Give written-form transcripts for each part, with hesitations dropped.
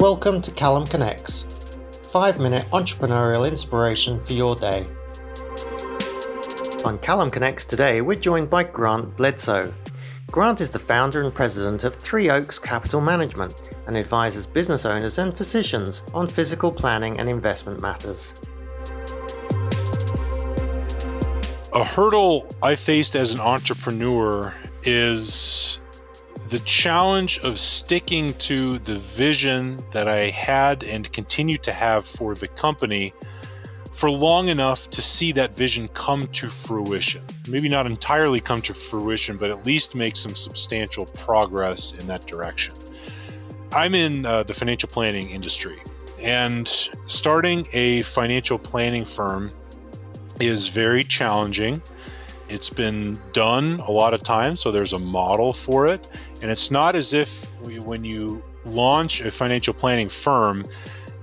Welcome to CallumConnects, 5-minute entrepreneurial inspiration for your day. On CallumConnects today, we're joined by Grant Bledsoe. Grant is the founder and president of Three Oaks Capital Management and advises business owners and physicians on physical planning and investment matters. A hurdle I faced as an entrepreneur is the challenge of sticking to the vision that I had and continue to have for the company for long enough to see that vision come to fruition. Maybe not entirely come to fruition, but at least make some substantial progress in that direction. I'm in the financial planning industry, and starting a financial planning firm is very challenging. It's been done a lot of times, so there's a model for it. And it's not as if when you launch a financial planning firm,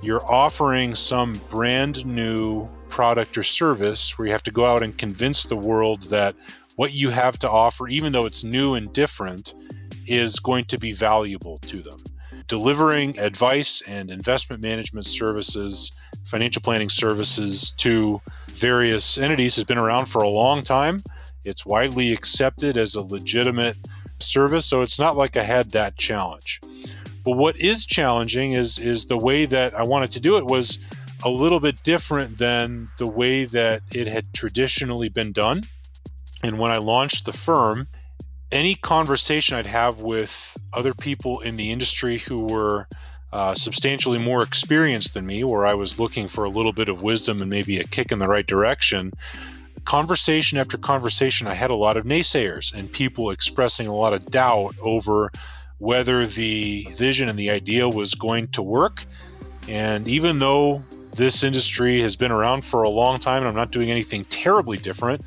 you're offering some brand new product or service where you have to go out and convince the world that what you have to offer, even though it's new and different, is going to be valuable to them. Delivering advice and investment management services, financial planning services to various entities has been around for a long time. It's widely accepted as a legitimate service, so it's not like I had that challenge. But what is challenging is the way that I wanted to do it was a little bit different than the way that it had traditionally been done. And when I launched the firm, any conversation I'd have with other people in the industry who were substantially more experienced than me, where I was looking for a little bit of wisdom and maybe a kick in the right direction, conversation after conversation, I had a lot of naysayers and people expressing a lot of doubt over whether the vision and the idea was going to work. And even though this industry has been around for a long time and I'm not doing anything terribly different,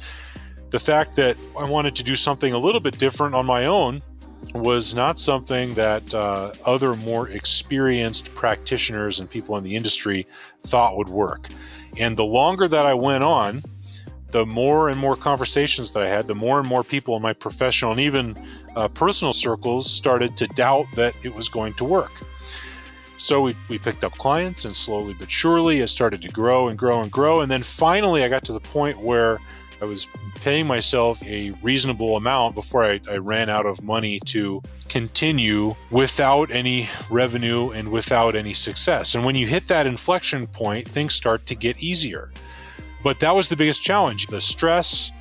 the fact that I wanted to do something a little bit different on my own was not something that other more experienced practitioners and people in the industry thought would work. And the longer that I went on, the more and more conversations that I had, the more and more people in my professional and even personal circles started to doubt that it was going to work. So we picked up clients, and slowly but surely it started to grow and grow and grow. And then finally I got to the point where I was paying myself a reasonable amount before I ran out of money to continue without any revenue and without any success. And when you hit that inflection point, things start to get easier. But that was the biggest challenge. The stress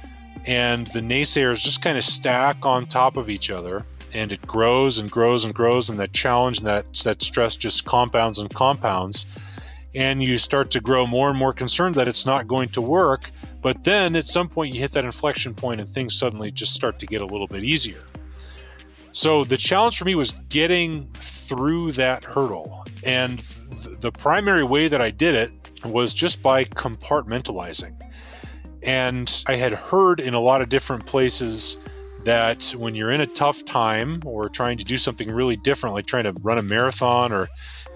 and the naysayers just kind of stack on top of each other, and it grows and grows and grows, and that challenge and that stress just compounds and compounds. And you start to grow more and more concerned that it's not going to work. But then at some point you hit that inflection point and things suddenly just start to get a little bit easier. So the challenge for me was getting through that hurdle. And the primary way that I did it was just by compartmentalizing. And I had heard in a lot of different places that when you're in a tough time or trying to do something really different, like trying to run a marathon, or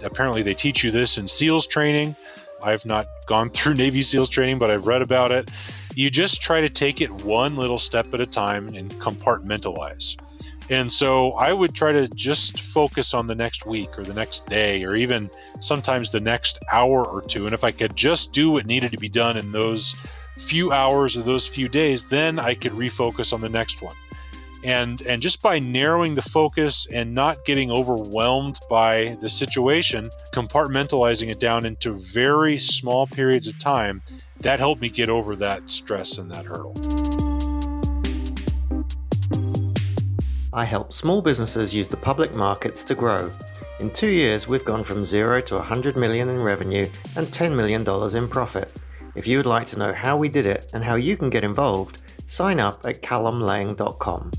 apparently they teach you this in SEALs training. I've not gone through Navy SEALs training, but I've read about it. You just try to take it one little step at a time and compartmentalize. And so I would try to just focus on the next week or the next day, or even sometimes the next hour or two. And if I could just do what needed to be done in those few hours or those few days, then I could refocus on the next one. And just by narrowing the focus and not getting overwhelmed by the situation, compartmentalizing it down into very small periods of time, that helped me get over that stress and that hurdle. I help small businesses use the public markets to grow. In 2 years, we've gone from 0 to 100 million in revenue and $10 million in profit. If you would like to know how we did it and how you can get involved, sign up at callumlang.com.